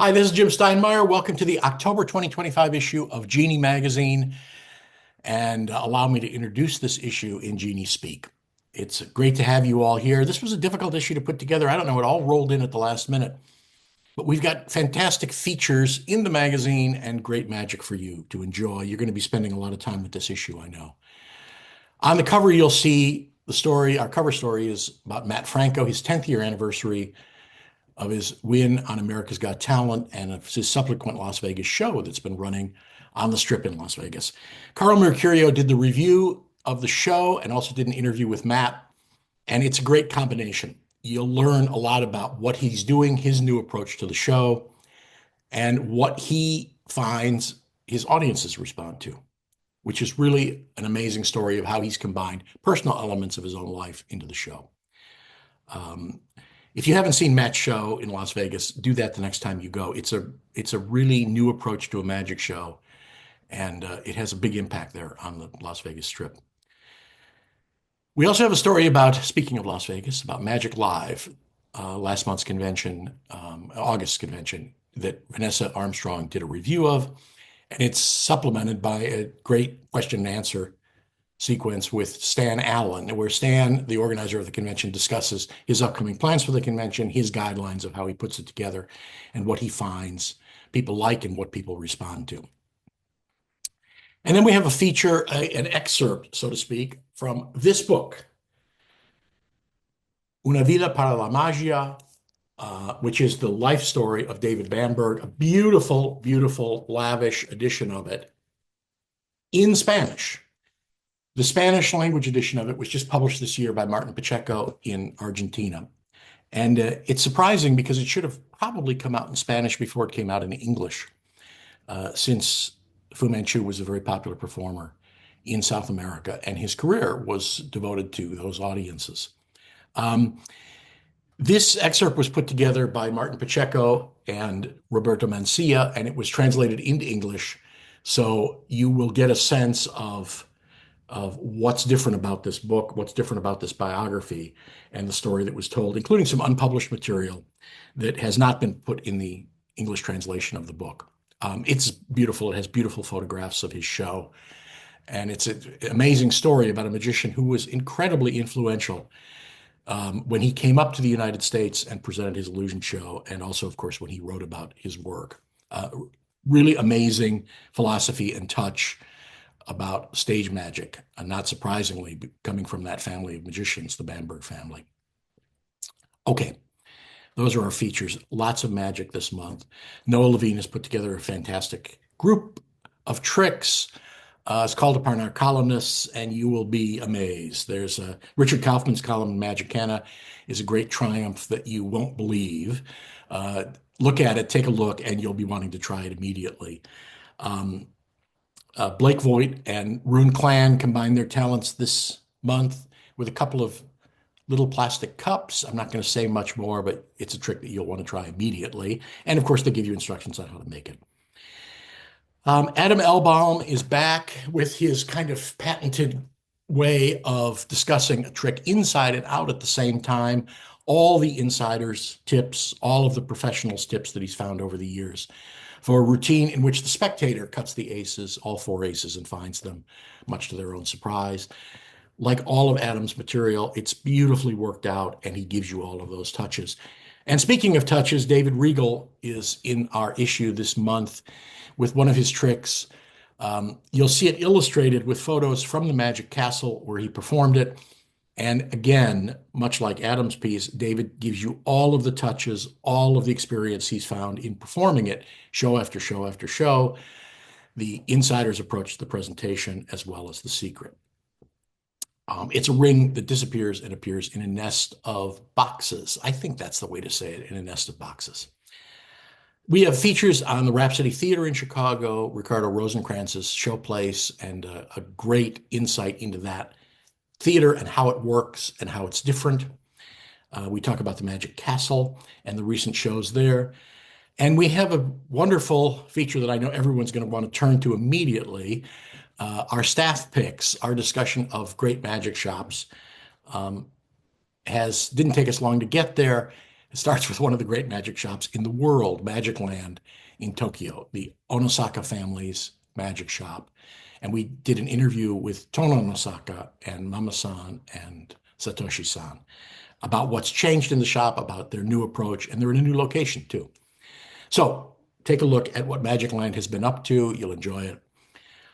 Hi, this is Jim Steinmeyer. Welcome to the October 2025 issue of Genii Magazine, and allow me to introduce this issue in Genii Speak. It's great to have you all here. This was a difficult issue to put together. I don't know, it all rolled in at the last minute, but we've got fantastic features in the magazine and great magic for you to enjoy. You're going to be spending a lot of time with this issue, I know. On the cover, you'll see the story. Our cover story is about Matt Franco, his 10th year anniversary of his win on America's Got Talent and of his subsequent Las Vegas show that's been running on the Strip in Las Vegas. Carl Mercurio did the review of the show and also did an interview with Matt, and it's a great combination. You'll learn a lot about what he's doing, his new approach to the show, and what he finds his audiences respond to, which is really an amazing story of how he's combined personal elements of his own life into the show. If you haven't seen Matt's show in Las Vegas, do that the next time you go. It's a really new approach to a magic show, and it has a big impact there on the Las Vegas Strip. We also have a story about, speaking of Las Vegas, about Magic Live, last month's convention, August convention, that Vanessa Armstrong did a review of, and it's supplemented by a great question and answer sequence with Stan Allen, where Stan, the organizer of the convention, discusses his upcoming plans for the convention, his guidelines of how he puts it together, and what he finds people like and what people respond to. And then we have a feature, an excerpt, so to speak, from this book, Una Vida para la Magia, which is the life story of David Bamberg, a beautiful, beautiful, lavish edition of it in Spanish. The Spanish language edition of it was just published this year by Martin Pacheco in Argentina. And it's surprising because it should have probably come out in Spanish before it came out in English, since Fu Manchu was a very popular performer in South America, and his career was devoted to those audiences. This excerpt was put together by Martin Pacheco and Roberto Mancia, and it was translated into English. So you will get a sense of what's different about this book, what's different about this biography, and the story that was told, including some unpublished material that has not been put in the English translation of the book. It's beautiful. It has beautiful photographs of his show. And it's an amazing story about a magician who was incredibly influential when he came up to the United States and presented his illusion show, and also, of course, when he wrote about his work. Really amazing philosophy and touch about stage magic, and not surprisingly, coming from that family of magicians, the Bamberg family. Okay, those are our features. Lots of magic this month. Noah Levine has put together a fantastic group of tricks. It's called upon our columnists, and you will be amazed. There's Richard Kaufman's column in Magicana is a great triumph that you won't believe. Look at it, take a look, and you'll be wanting to try it immediately. Blake Voigt and Rune Clan combined their talents this month with a couple of little plastic cups. I'm not going to say much more, but it's a trick that you'll want to try immediately. And of course, they give you instructions on how to make it. Adam Elbaum is back with his kind of patented way of discussing a trick inside and out at the same time. All the insiders' tips, all of the professionals' tips that he's found over the years, for a routine in which the spectator cuts the aces, all four aces, and finds them, much to their own surprise. Like all of Adam's material, it's beautifully worked out, and he gives you all of those touches. And speaking of touches, David Regal is in our issue this month with one of his tricks. You'll see it illustrated with photos from the Magic Castle where he performed it. And again, much like Adam's piece, David gives you all of the touches, all of the experience he's found in performing it, show after show after show, the insider's approach to the presentation, as well as the secret. It's a ring that disappears and appears in a nest of boxes. I think that's the way to say it, in a nest of boxes. We have features on the Rhapsody Theater in Chicago, Ricardo Rosenkranz's showplace, and a great insight into that theater and how it works and how it's different. We talk about the Magic Castle and the recent shows there. And we have a wonderful feature that I know everyone's going to want to turn to immediately. Our staff picks, our discussion of great magic shops, didn't take us long to get there. It starts with one of the great magic shops in the world, Magic Land in Tokyo, the Onosaka family's magic shop. And we did an interview with Tono Onosaka and Mama-san and Satoshi-san about what's changed in the shop, about their new approach, and they're in a new location too. So take a look at what Magic Land has been up to. You'll enjoy it.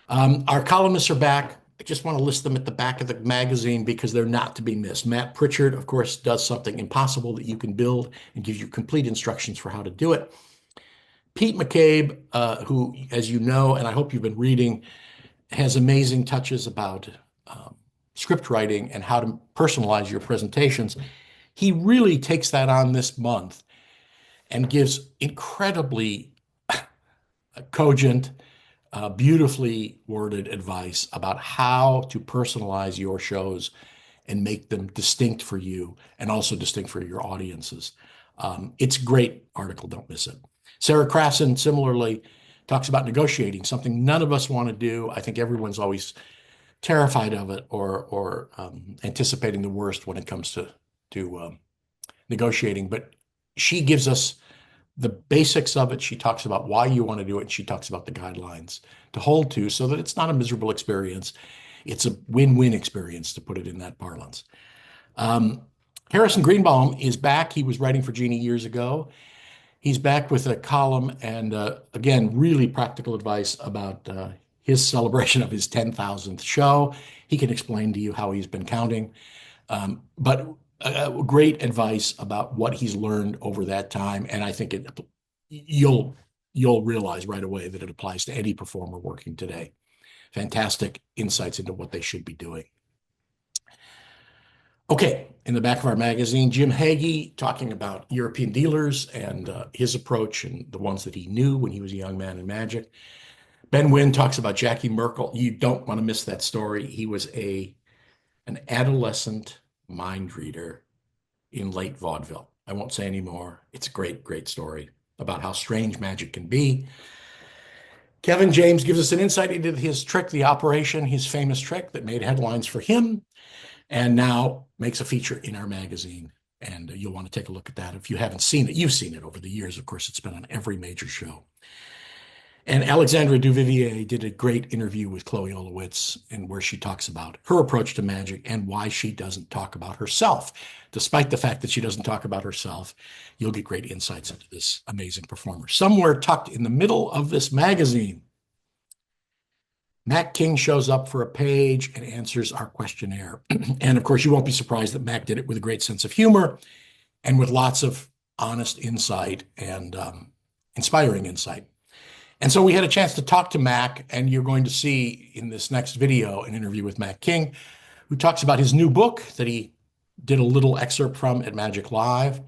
Our columnists are back. I just want to list them at the back of the magazine because they're not to be missed. Matt Pritchard, of course, does something impossible that you can build and gives you complete instructions for how to do it. Pete McCabe, who, as you know, and I hope you've been reading, has amazing touches about script writing and how to personalize your presentations. He really takes that on this month and gives incredibly cogent, beautifully worded advice about how to personalize your shows and make them distinct for you and also distinct for your audiences. It's a great article. Don't miss it. Sarah Krasson similarly talks about negotiating, something none of us want to do. I think everyone's always terrified of it or anticipating the worst when it comes to negotiating. But she gives us the basics of it. She talks about why you want to do it. And she talks about the guidelines to hold to so that it's not a miserable experience. It's a win-win experience, to put it in that parlance. Harrison Greenbaum is back. He was writing for Genii years ago. He's back with a column and, again, really practical advice about his celebration of his 10,000th show. He can explain to you how he's been counting. But great advice about what he's learned over that time. And I think you'll realize right away that it applies to any performer working today. Fantastic insights into what they should be doing. Okay, in the back of our magazine, Jim Hagee talking about European dealers and his approach and the ones that he knew when he was a young man in magic. Ben Wynn talks about Jackie Merkel. You don't want to miss that story. He was an adolescent mind reader in late vaudeville. I won't say any more. It's a great, great story about how strange magic can be. Kevin James gives us an insight into his trick, the operation, his famous trick that made headlines for him, and now makes a feature in our magazine. And you'll want to take a look at that if you haven't seen it. You've seen it over the years. Of course, it's been on every major show. And Alexandra Duvivier did a great interview with Chloe Olowitz, and where she talks about her approach to magic and why she doesn't talk about herself. Despite the fact that she doesn't talk about herself, you'll get great insights into this amazing performer. Somewhere tucked in the middle of this magazine, Mac King shows up for a page and answers our questionnaire. And of course, you won't be surprised that Mac did it with a great sense of humor and with lots of honest insight and inspiring insight. And so we had a chance to talk to Mac, and you're going to see in this next video an interview with Mac King, who talks about his new book that he did a little excerpt from at Magic Live.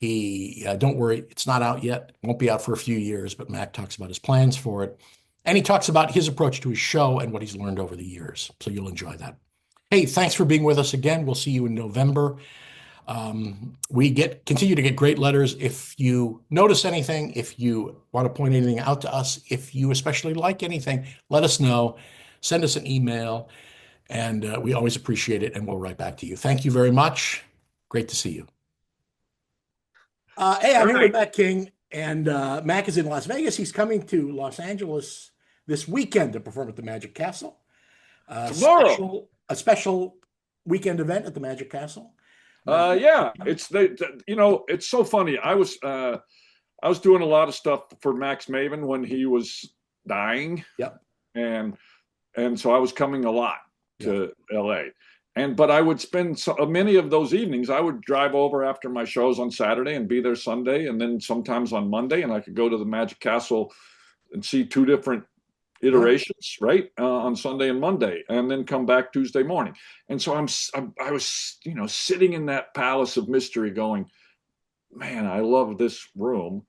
Don't worry, it's not out yet. It won't be out for a few years, but Mac talks about his plans for it. And he talks about his approach to his show and what he's learned over the years. So you'll enjoy that. Hey, thanks for being with us again. We'll see you in November. We continue to get great letters. If you notice anything, if you want to point anything out to us, if you especially like anything, let us know. Send us an email, and we always appreciate it, and we'll write back to you. Thank you very much. Great to see you. Hey, I'm here with Mac King, and Mac is in Las Vegas. He's coming to Los Angeles this weekend to perform at the Magic Castle. Tomorrow. A special weekend event at the Magic Castle. Yeah, it's it's so funny. I was doing a lot of stuff for Max Maven when he was dying. Yep. And so I was coming a lot to LA. But I would spend many of those evenings. I would drive over after my shows on Saturday and be there Sunday, and then sometimes on Monday, and I could go to the Magic Castle and see two different iterations, right, on Sunday and Monday, and then come back Tuesday morning. And so I was, sitting in that palace of mystery, going, man, I love this room.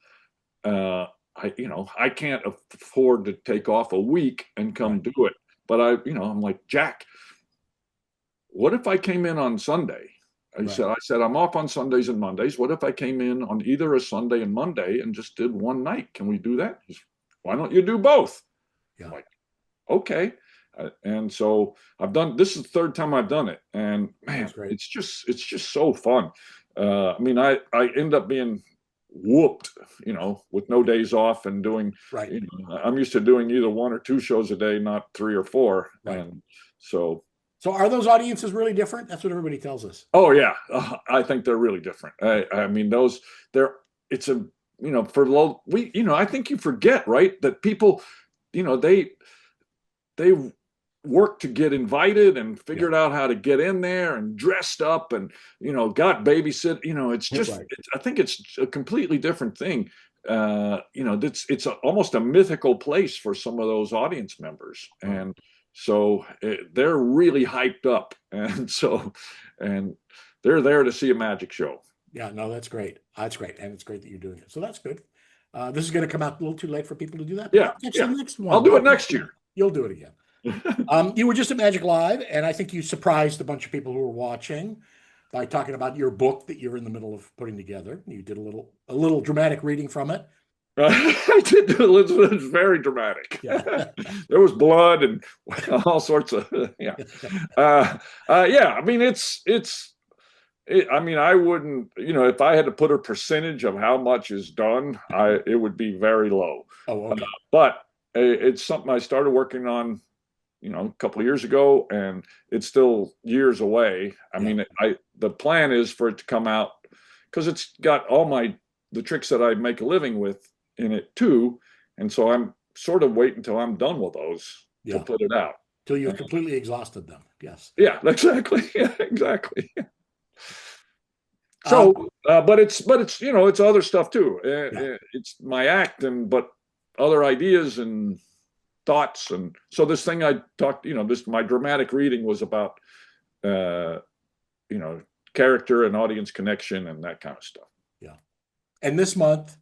I can't afford to take off a week and come do it, but I'm like, Jack, what if I came in on Sunday? I said, I'm off on Sundays and Mondays. What if I came in on either a Sunday and Monday and just did one night? Can we do that? He said, why don't you do both? Yeah. I'm like, okay. And so this is the third time I've done it. And man, it's just so fun. I mean, I end up being whooped, with no days off and doing, Right. I'm used to doing either one or two shows a day, not three or four. Right. And so, So are those audiences really different? That's what everybody tells us. oh yeah, I think they're really different. I mean, it's a, for low, I think you forget, right? That people, they worked to get invited and Yeah. figured out how to get in there and dressed up and got babysit. Right. I think it's a completely different thing. It's almost a mythical place for some of those audience members, Right. and so they're really hyped up, and they're there to see a magic show. Yeah, no, that's great. That's great. And it's great that you're doing it. So that's good. This is going to come out a little too late for people to do that, but Yeah, they'll catch the yeah. next I'll one. do it next year. You'll do it again. You were just at Magic Live, and I think you surprised a bunch of people who were watching by talking about your book that you're in the middle of putting together. You did a little dramatic reading from it. I did do it. It was very dramatic. Yeah. There was blood and all sorts of yeah. Yeah. I mean, I mean, I wouldn't, if I had to put a percentage of how much is done, it would be very low. Oh, okay. But it's something I started working on, a couple of years ago, and it's still years away. I mean, the plan is for it to come out because it's got all the tricks that I make a living with in it too, and so I'm sort of waiting until I'm done with those to put it out. Till you've completely exhausted them. Yes. Yeah, exactly. Yeah, exactly. So, but it's it's other stuff too. It's my act but other ideas and thoughts, and so this thing I talked, my dramatic reading was about, character and audience connection and that kind of stuff. Yeah. And this month,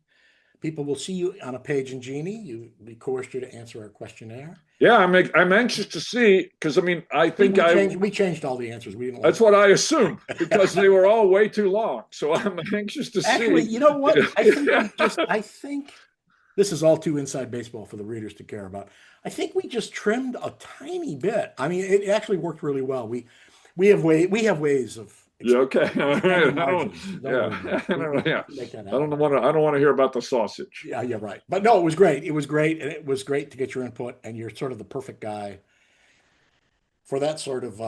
people will see you on a page in Genii. We coerced you to answer our questionnaire. Yeah, I'm anxious to see, because I mean, I think we changed all the answers. We didn't. That's what I assumed, because they were all way too long. So I'm anxious to see. Actually, you know what? I think this is all too inside baseball for the readers to care about. I think we just trimmed a tiny bit. I mean, it actually worked really well. We have ways of. Yeah. Okay. All right. I don't want to hear about the sausage. Yeah. Yeah. Right. But no, it was great. It was great, and it was great to get your input. And you're sort of the perfect guy for that sort of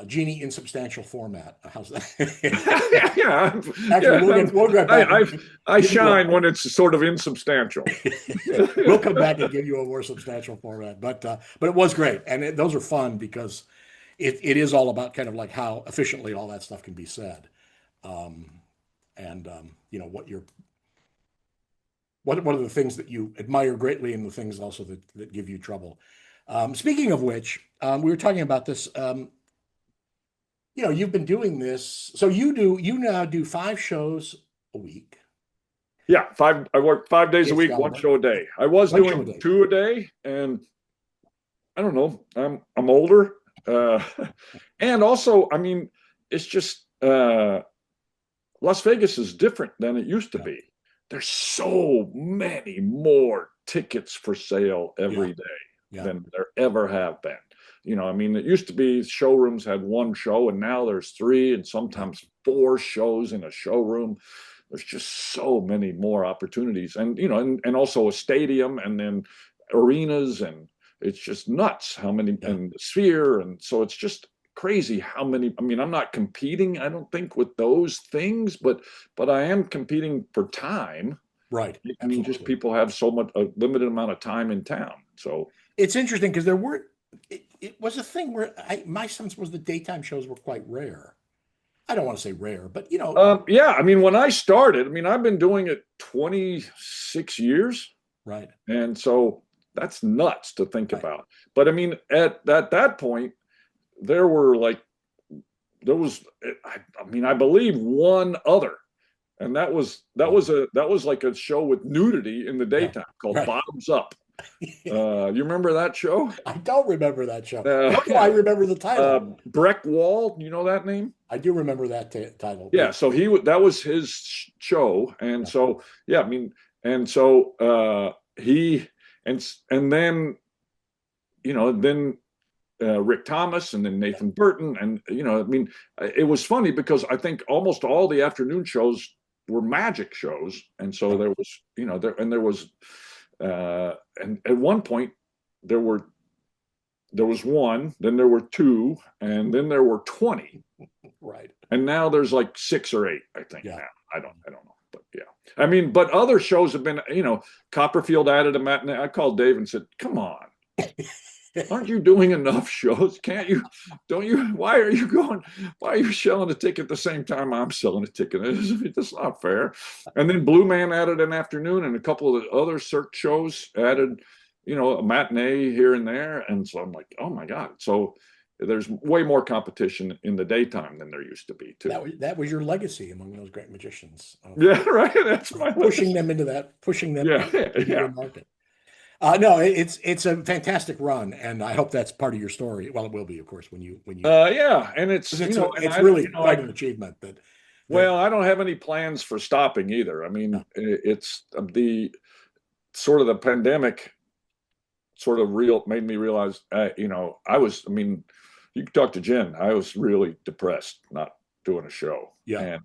Genii insubstantial format. How's that? Yeah. Actually, we'll get back. I shine when it's sort of insubstantial. We'll come back and give you a more substantial format, but it was great, and those are fun because it is all about kind of like how efficiently all that stuff can be said, and what are the things that you admire greatly and the things also that give you trouble. Speaking of which, we were talking about this. You've been doing this, so you now do 5 shows a week. Yeah, 5. I work 5 days a week, one show a day. I was doing 2 a day, and I don't know. I'm older, and also, I mean, it's just Las Vegas is different than it used to be. There's so many more tickets for sale every day than there ever have been. I mean, it used to be showrooms had 1 show, and now there's 3 and sometimes 4 shows in a showroom. There's just so many more opportunities, and and also a stadium, and then arenas, and it's just nuts how many, and the Sphere, and so it's just crazy how many. I mean, I'm not competing, I don't think, with those things, but I am competing for time. Right. I mean, just people have a limited amount of time in town. So it's interesting because it was a thing where my sense was the daytime shows were quite rare. I don't want to say rare, but yeah. I mean, when I started, I mean, I've been doing it 26 years, right? And so that's nuts to think about. But I mean, at that point, there was, I mean, I believe 1 other, and that was like a show with nudity in the daytime called Bottoms Up. You remember that show? I don't remember that show. I remember the title. Breck Wall, you know that name? I do remember that title. Yeah, so that was his show, and so I mean, and so he and then then Rick Thomas and then Nathan Burton. And, I mean, it was funny because I think almost all the afternoon shows were magic shows. And so there was, there was, and at one point there was one, then there were two, and then there were 20. Right. And now there's like 6 or 8, I think. Now. I don't know. But yeah. I mean, but other shows have been, Copperfield added a matinee. I called Dave and said, come on. Aren't you doing enough shows? Can't you? Don't you? Why are you selling a ticket at the same time I'm selling a ticket? That's not fair. And then Blue Man added an afternoon, and a couple of the other Cirque shows added, a matinee here and there. And so I'm like, oh my God. So there's way more competition in the daytime than there used to be too. That was your legacy among those great magicians. Yeah, right. That's my pushing them into the market. No, it's a fantastic run, and I hope that's part of your story. Well, it will be, of course, when you. Yeah, and it's really quite an achievement. Well, I don't have any plans for stopping either. I mean, it's the sort of the pandemic sort of made me realize, I mean, you can talk to Jen. I was really depressed not doing a show. Yeah. And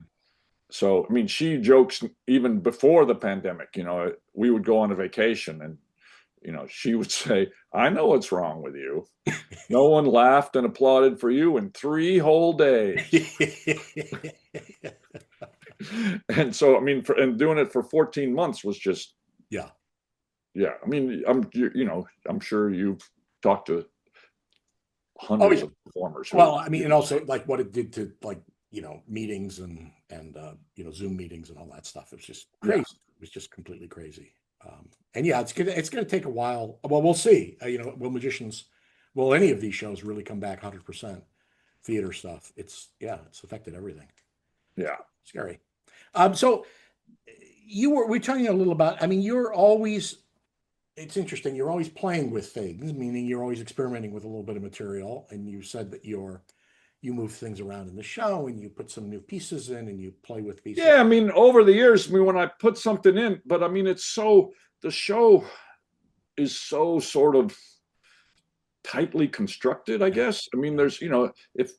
so, I mean, she jokes even before the pandemic, we would go on a vacation and, she would say, I know what's wrong with you. No one laughed and applauded for you in 3 whole days. And so, I mean, and doing it for 14 months was just, yeah. I mean, I'm sure you've talked to hundreds of performers. Well, I mean, and also like what it did to meetings and Zoom meetings and all that stuff. It was just crazy. Yeah. It was just completely crazy. And yeah, it's gonna take a while. Well, we'll see. Will any of these shows really come back 100%? Theater stuff. It's affected everything. Yeah, scary. So we're talking a little about. I mean, you're always. It's interesting. You're always playing with things, meaning you're always experimenting with a little bit of material. And you said that you move things around in the show and you put some new pieces in and you play with pieces. Yeah, I mean, over the years, when I put something in, but I mean, the show is so sort of tightly constructed, I guess. I mean, there's, if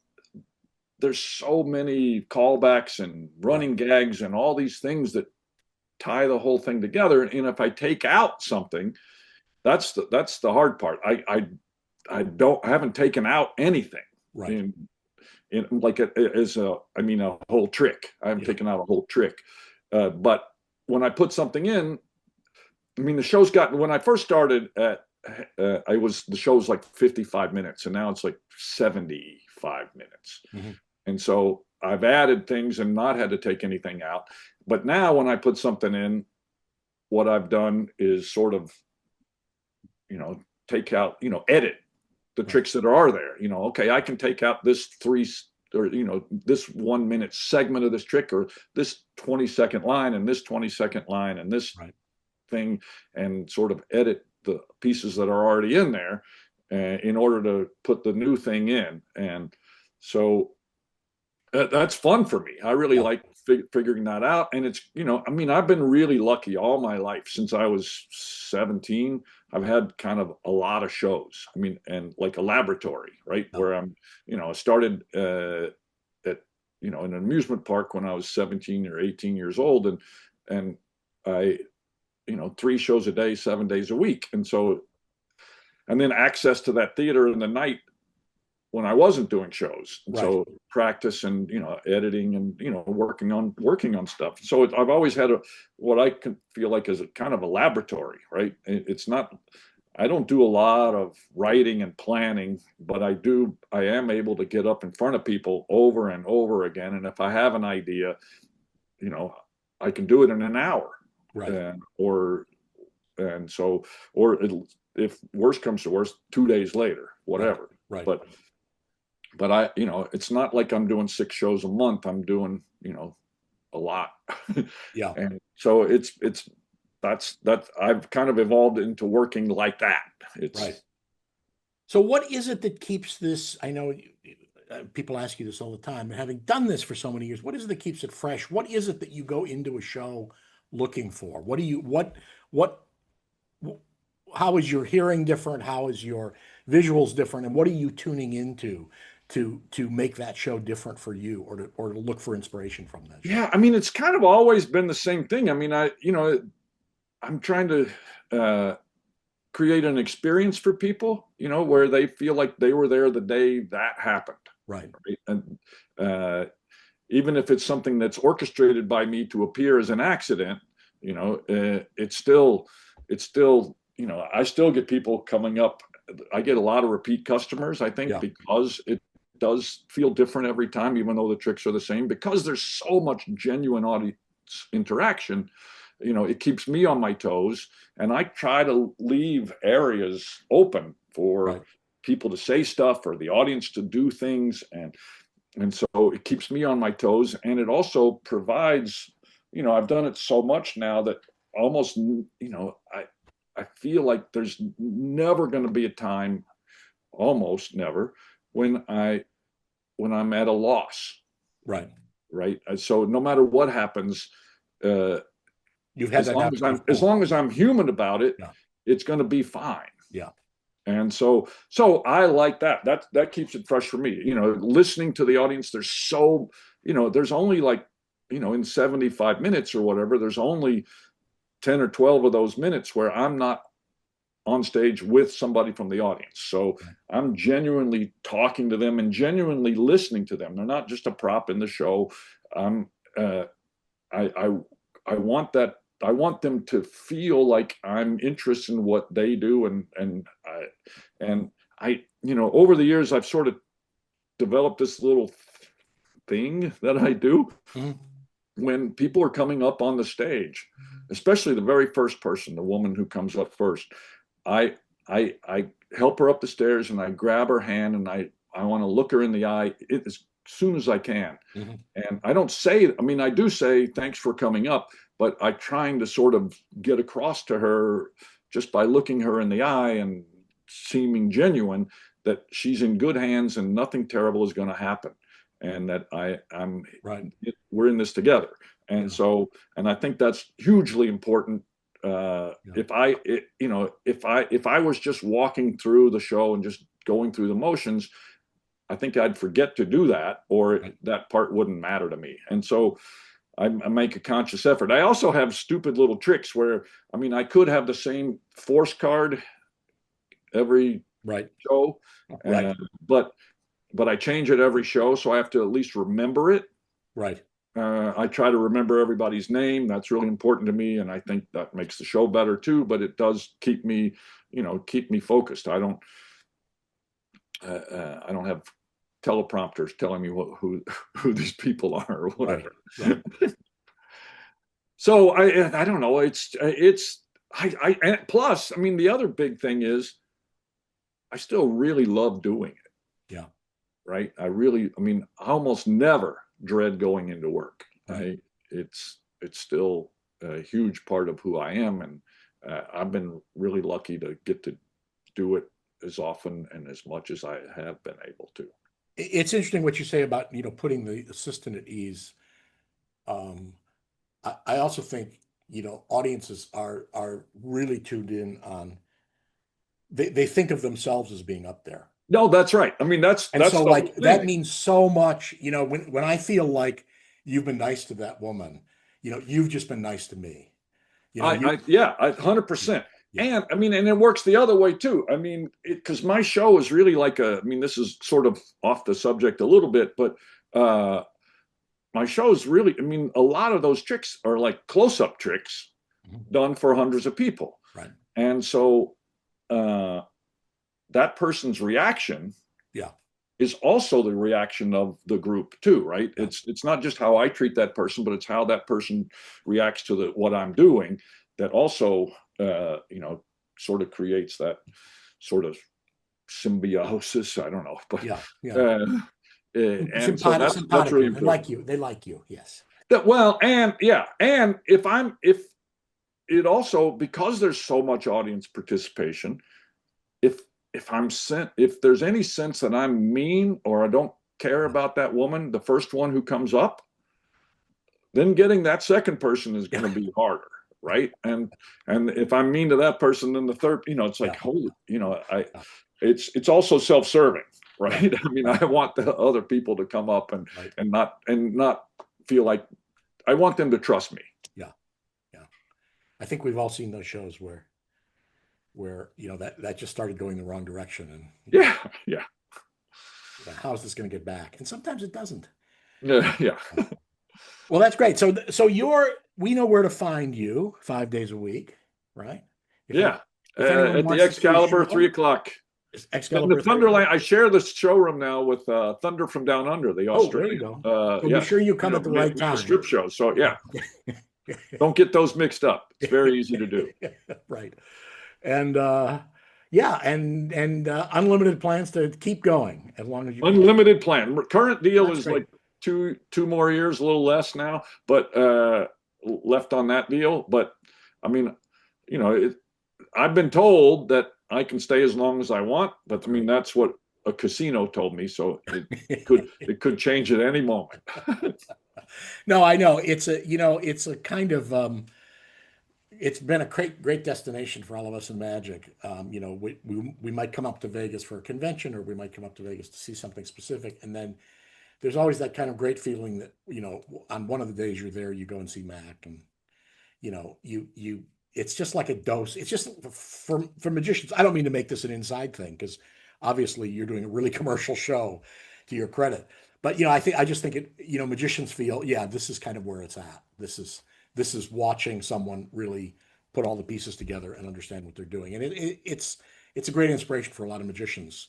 there's so many callbacks and running gags and all these things that tie the whole thing together. And if I take out something, that's the hard part. I haven't taken out anything. Right. In like a whole trick. I haven't taken out a whole trick. But when I put something in, I mean, when I first started the show was like 55 minutes and now it's like 75 minutes. Mm-hmm. And so I've added things and not had to take anything out. But now when I put something in, what I've done is sort of, take out, edit the tricks that are there. Okay, I can take out this this 1 minute segment of this trick or this 20-second line and this 20-second line and this thing and sort of edit the pieces that are already in there in order to put the new thing in. And so that's fun for me. I really like figuring that out. And it's, I mean, I've been really lucky all my life since I was 17. I've had kind of a lot of shows. I mean, and like a laboratory, right? Where I'm, I started at, in an amusement park when I was 17 or 18 years old. And I, 3 shows a day, 7 days a week. And so, and then access to that theater in the night when I wasn't doing shows. And so practice and, editing and, working on stuff. So I've always had what I can feel like is a kind of a laboratory, right? It's not, I don't do a lot of writing and planning, but I am able to get up in front of people over and over again. And if I have an idea, I can do it in an hour. Right. If worst comes to worst, 2 days later, whatever. Right. But I, it's not like I'm doing 6 shows a month. I'm doing, a lot. Yeah. And so that's I've kind of evolved into working like that. It's right. So what is it that keeps this? I know people ask you this all the time, and having done this for so many years, what is it that keeps it fresh? What is it that you go into a show looking for? How is your hearing different? How is your visuals different, and what are you tuning into to make that show different for you, or to look for inspiration from that show? Yeah, I mean, it's kind of always been the same thing. I mean, I'm trying to create an experience for people, where they feel like they were there the day that happened. Right. Right? And even if it's something that's orchestrated by me to appear as an accident, it's still, I still get people coming up. I get a lot of repeat customers, I think, Yeah. because it does feel different every time, even though the tricks are the same, because there's so much genuine audience interaction. It keeps me on my toes, and I try to leave areas open for Right. people to say stuff or the audience to do things, and so it keeps me on my toes, and it also provides, I've done it so much now that almost, I feel like there's never going to be a time, almost never, when I'm at a loss. Right. Right. So no matter what happens, You've had as that long happen as I'm as before. long as I'm human about it, Yeah. it's going to be fine. Yeah. And so I like that. That keeps it fresh for me. Listening to the audience. There's only like, in 75 minutes or whatever, there's only 10 or 12 of those minutes where I'm not on stage with somebody from the audience. So I'm genuinely talking to them and genuinely listening to them. They're not just a prop in the show. I want that. I want them to feel like I'm interested in what they do, and I, over the years, I've sort of developed this little thing that I do Mhm. when people are coming up on the stage, especially the very first person, the woman who comes up first. I help her up the stairs, and I grab her hand, and I want to look her in the eye as soon as I can. Mhm. And I don't say, I mean, I do say thanks for coming up, but I'm trying to sort of get across to her just by looking her in the eye and seeming genuine, that she's in good hands and nothing terrible is going to happen, and that Right. we're in this together. And Yeah. so, and I think that's hugely important. Yeah. If I was just walking through the show and just going through the motions, I think I'd forget to do that, or Right. that part wouldn't matter to me. And so I make a conscious effort. I also have stupid little tricks where, I mean, I could have the same force card every Right. show, Right. but I change it every show, so I have to at least remember it. Right. I try to remember everybody's name. That's really important to me, and I think that makes the show better too. But it does keep me, keep me focused. I don't have teleprompters telling me who these people are or whatever. Right. So I don't know. And plus, I mean, the other big thing is I still really love doing it. Yeah. Right. I mean, I almost never dread going into work. Right. It's still a huge part of who I am, and I've been really lucky to get to do it as often and as much as I have been able to. It's interesting what you say about, putting the assistant at ease. Um, I also think, audiences are really tuned in on, they think of themselves as being up there. No, that's right. I mean, And that's so the whole like that thing. means so much, when I feel like you've been nice to that woman, you've just been nice to me. Yeah, 100%. Yeah. And I mean, and it works the other way too. I mean, because my show is really like I mean, this is sort of off the subject a little bit, but my show is really, I mean, a lot of those tricks are like close-up tricks Mhm. done for hundreds of people. Right. And so that person's reaction Yeah. is also the reaction of the group too, right? Yeah. It's not just how I treat that person, but it's how that person reacts to what I'm doing that also, sort of creates that sort of symbiosis. I don't know, but Yeah. Yeah. and so that's Simpatico. really They like important. you. They like you. Yes. Well, and yeah, and if it also, because there's so much audience participation, if if there's any sense that I'm mean or I don't care about that woman, the first one who comes up, then getting that second person is going Yeah. to be harder. right? And if I'm mean to that person, then the third, it's like, holy, it's also self-serving, right? I mean, I want the other people to come up and not feel like, I want them to trust me. Yeah. I think we've all seen those shows where that just started going the wrong direction, and yeah, how is this going to get back? And sometimes it doesn't. Yeah. Well, that's great. So we know where to find you 5 days a week, right? If at the Excalibur, 3:00. Excalibur, the Thunderland. I share this showroom now with Thunder from Down Under, the Australian. There you go. So be sure you come at the right time. Strip show. So don't get those mixed up. It's very easy to do. Right. And unlimited plans to keep going as long as you unlimited plan. Current deal is great. Like two more years, a little less now, but left on that deal. But I mean, I've been told that I can stay as long as I want, but I mean, that's what a casino told me. So it could change at any moment. No, I know it's a kind of, it's been a great destination for all of us in Magic. We might come up to Vegas for a convention, or we might come up to Vegas to see something specific. And then there's always that kind of great feeling that, on one of the days you're there, you go and see Mac, and, it's just like a dose. It's just for magicians. I don't mean to make this an inside thing, because obviously you're doing a really commercial show, to your credit. But, I just think magicians feel, this is kind of where it's at. This is watching someone really put all the pieces together and understand what they're doing. And it's a great inspiration for a lot of magicians,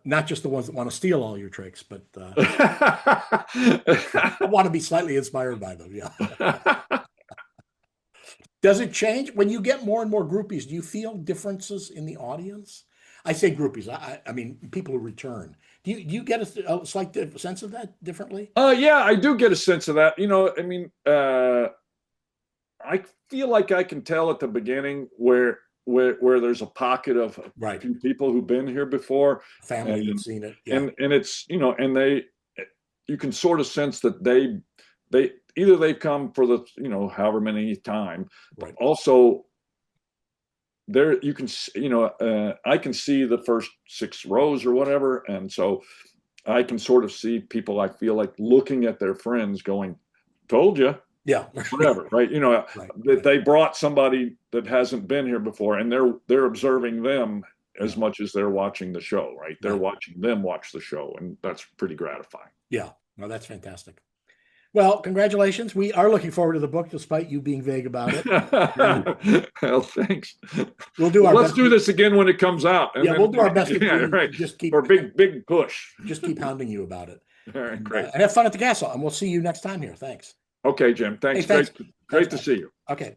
not just the ones that want to steal all your tricks, but want to be slightly inspired by them. Yeah. Does it change when you get more and more groupies? Do you feel differences in the audience? I say groupies. I mean, people who return. Do you get a slight sense of that differently? Yeah, I do get a sense of that. I mean, I feel like I can tell at the beginning where there's a pocket of a few people who've been here before, family that's seen it, and it's and you can sort of sense that they either they've come for the however many time, but also there you can I can see the first 6 rows or whatever, and so I can sort of see people, I feel like, looking at their friends going, told you. Yeah. Whatever, right? They brought somebody that hasn't been here before, and they're observing them as much as they're watching the show, right? They're watching them watch the show, and that's pretty gratifying. Yeah. No, that's fantastic. Well, congratulations. We are looking forward to the book, despite you being vague about it. Well, thanks. We'll do our best. Let's do this again when it comes out. And we'll do our best. Right. Just keep, or big push. Just keep hounding you about it. All right, great. And have fun at the castle, and we'll see you next time here. Thanks. Okay, Jim. Thanks. Hey, thanks. Great to see you. Okay.